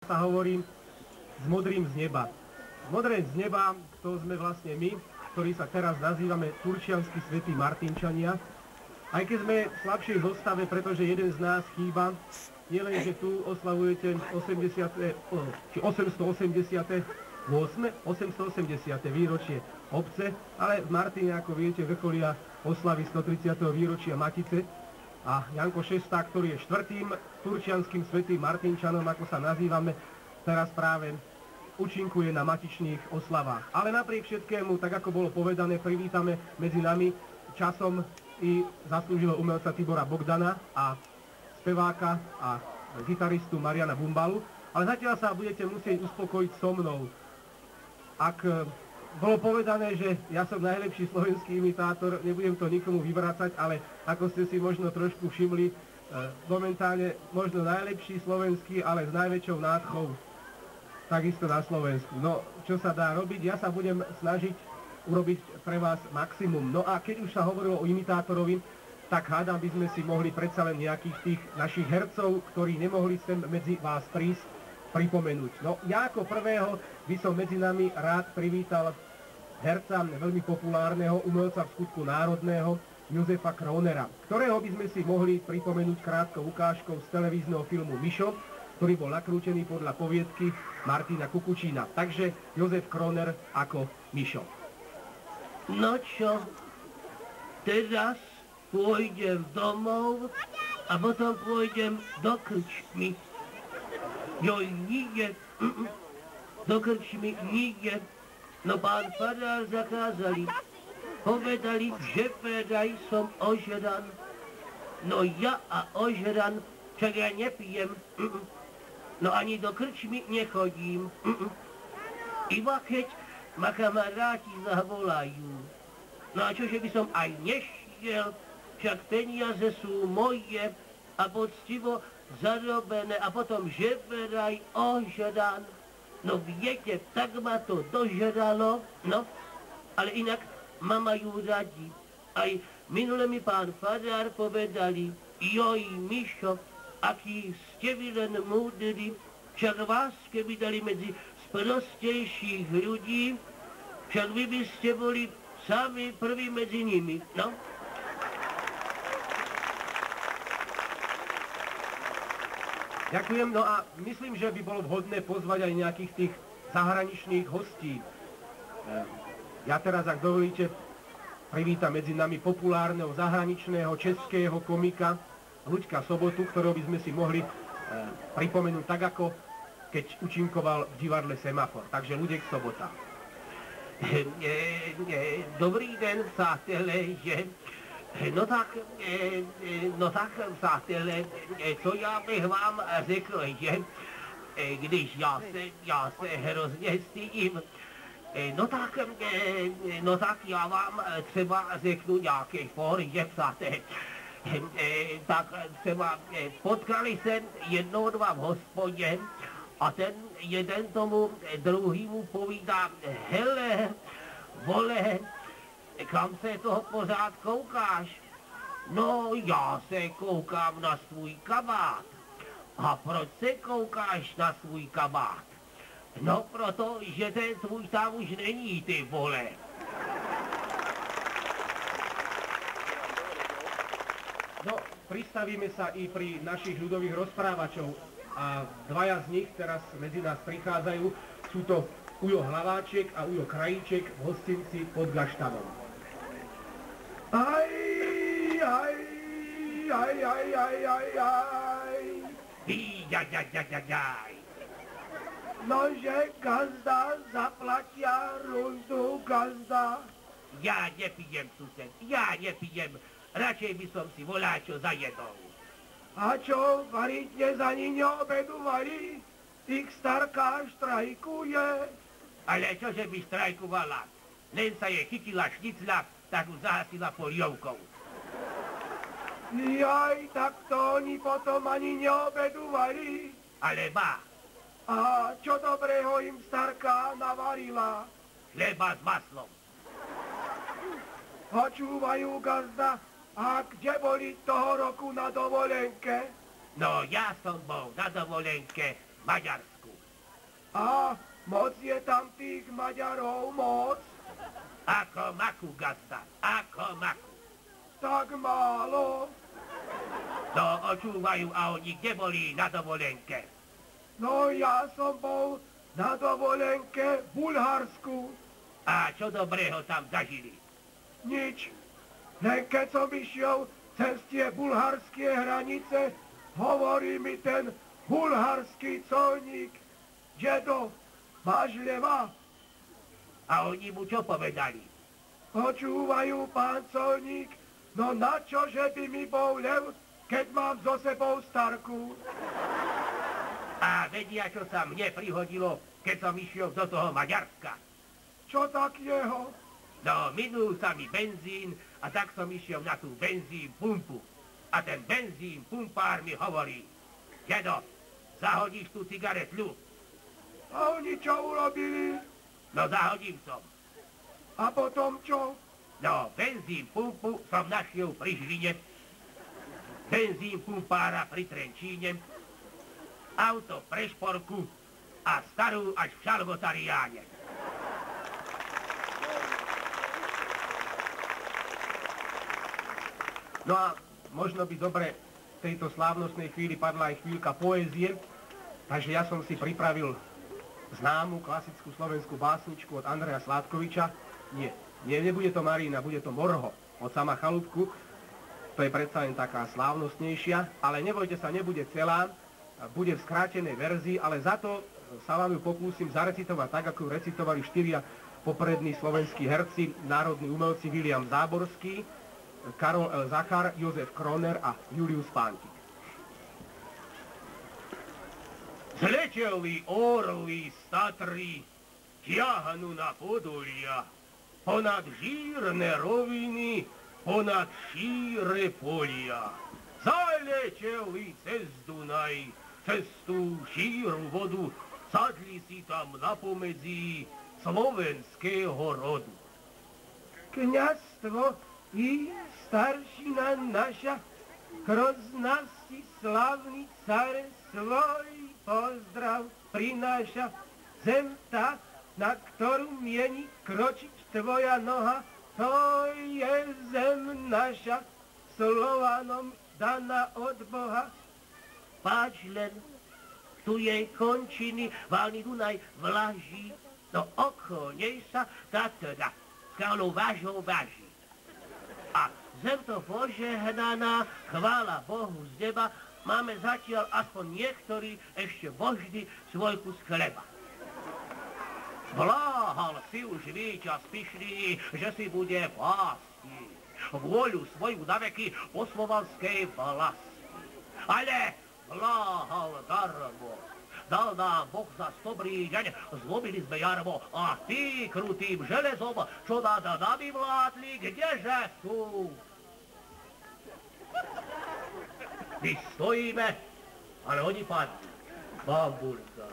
sa hovorí s modrým z neba. Modré z neba, to sme vlastne my, ktorí sa teraz nazývame turčianski svätí Martinčania. Aj keď sme v slabšej zostave, pretože jeden z nás chýba, nielen, že tu oslavujete 880. výročie obce, ale v Martine, ako viete, vrcholia oslavy 130. výročia Matice. A Janko Šesta, ktorý je štvrtým turčianským svätým Martinčanom, ako sa nazývame, teraz práve účinkuje na matičných oslavách. Ale napriek všetkému, tak ako bolo povedané, privítame medzi nami časom i zaslúžilo umelca Tibora Bogdana a speváka a gitaristu Mariana Bumbalu. Ale zatiaľ sa budete musieť uspokojiť so mnou. Ak bolo povedané, že ja som najlepší slovenský imitátor, nebudem to nikomu vyvracať, ale ako ste si možno trošku všimli, momentálne možno najlepší slovenský, ale s najväčšou nádchou, takisto na Slovensku. No, čo sa dá robiť? Ja sa budem snažiť urobiť pre vás maximum. No a keď už sa hovorilo o imitátorovi, tak hádam by sme si mohli predsa len nejakých tých našich hercov, ktorí nemohli sem medzi vás prísť, pripomenúť. No, ja ako prvého by som medzi nami rád privítal herca veľmi populárneho, umelca v skutku národného, Jozefa Kronera, ktorého by sme si mohli pripomenúť krátkou ukážkou z televízneho filmu Mišo, ktorý bol nakrútený podľa poviedky Martina Kukučína. Takže Jozef Kroner ako Mišo. No čo, teraz pôjdem domov a potom pôjdem do krčmy. Joj, nie, do krčmy nie. No pán farár zakázali. Povedali, že predaj som ožran. No ja a ožran, čak ja nepijem. No ani do krčmy nechodím. Iba keď ma kamaráti zavolajú. No a čože by som aj nešiel, však peniaze sú moje a poctivo zarobené a potom že veraj ožran. No viete, tak ma to dožralo, no, ale inak ma majú radi. Aj minule mi pán farár povedali, joj, Mišo, aký ste vy len múdri, však vás keby dali medzi sprostejších ľudí, však vy by ste boli sami prví medzi nimi, no. Ďakujem, no a myslím, že by bolo vhodné pozvať aj nejakých tých zahraničných hostí. Ja teraz, ak dovolíte, privítam medzi nami populárneho zahraničného českého komika Luďka Sobotu, ktorého by sme si mohli pripomenúť tak, ako keď účinkoval v divadle Semafor. Takže Luděk Sobota. Dobrý den, přátelé, že? No tak, přátelé, co já bych vám řekl, že? Když já se hrozně stydím, no tak já vám třeba řeknu nějaký for, že přátelé. Tak třeba potkali se jednou dva v hospodě a ten jeden tomu druhýmu povídá, hele, vole, kam se toho pořád koukáš? No, já se koukám na svůj kabát. A proč se koukáš na svůj kabát? No, protože ten tvůj tam už není, ty vole. No, pristavíme sa i pri našich ľudových rozprávačov a dvaja z nich teraz medzi nás prichádzajú. Sú to Ujo Hlaváček a Ujo Krajíček v hostinci pod Gaštanom. Aj. Nože gazda zaplatia rundu gazda. Ja nepijem, sused, ja nepijem. Radšej by som si voláčo zajedol. A čo, variť za ní neobedu varí? Ich starka štrajkuje. Ale čože by štrajkovala? Len sa jej chytila šnicla, tak ju zahasila polievkou. Jaj, tak to oni potom ani neobedu varí. Ale ba. A čo dobrého im starka navarila? Chleba s maslom. Počúvajú, gazda, a kde boli toho roku na dovolenke? No, ja som bol na dovolenke v Maďarsku. A moc je tam tých Maďarov, moc? Ako maku, gazda, ako maku. Tak málo. To očúvajú a oni kde boli na dovolenke? No ja som bol na dovolenke v Bulharsku. A čo dobrého tam zažili? Nič. Len keď som išiel cez tie bulharské hranice, hovorí mi ten bulharský colník: Dedo, máš leva? A oni mu čo povedali? Počúvajú, pán colník, no na čo, že by mi bol lev, keď mám so sebou starku? A vedia, čo sa mne prihodilo, keď som išiel do toho Maďarska? Čo takého? No, minul sa mi benzín a tak som išiel na tú benzín pumpu. A ten benzín pumpár mi hovorí: Dedo, zahodíš tú cigaretľu? A oni čo urobili? No, zahodím som. A potom čo? No, benzín pumpu som našiel pri Žiline, benzín pumpára pri Trenčíne, auto pre Šporku a starú až v Šalvotariáne. No a možno by dobre v tejto slávnostnej chvíli padla aj chvíľka poézie, takže ja som si pripravil známu klasickú slovenskú básničku od Andreja Sládkoviča. Nebude to Marína, bude to Morho od Sama Chalúbku. To je predsa len taká slávnostnejšia, ale nebojte sa, nebude celá, bude v skrátenej verzii, ale za to sa vám ju pokúsim zarecitovať tak, ako ju recitovali 4 poprední slovenskí herci, národní umelci Viliam Záborský, Karol L. Zachar, Jozef Kroner a Julius Pántik. Zleteli orly z Tatry, ťahnú na podolia, ponad žírne roviny, ponad šíre polia. Zaleteli cez Dunaj, cez tú šíru vodu, sadli si tam napomedzi slovenského rodu. Kňazstvo i staršina naša, kroznosti slavný car svoj pozdrav prináša. Zem tá, na ktorú mieni kročiť tvoja noha, to je zem naša, Slovanom daná od Boha. Páč len, tu jej končiny, valný Dunaj vlaží, no okolo nej sa Tatra skalou vážou váži. A zem to požehnaná, chvála Bohu z neba, máme zatiaľ aspoň niektorí ešte vždy svoj kus chleba. Vláhal si už víťaz pyšný, že si bude pásť vôľu svoju naveky po slovanskej vlasti. Ale vláhal darmo, dal nám Boh za dobrý deň, zlomili sme jarmo a tí krutým železom, čo nad nami vládli, kdeže sú? My stojíme, ale oni padli. Bamburka.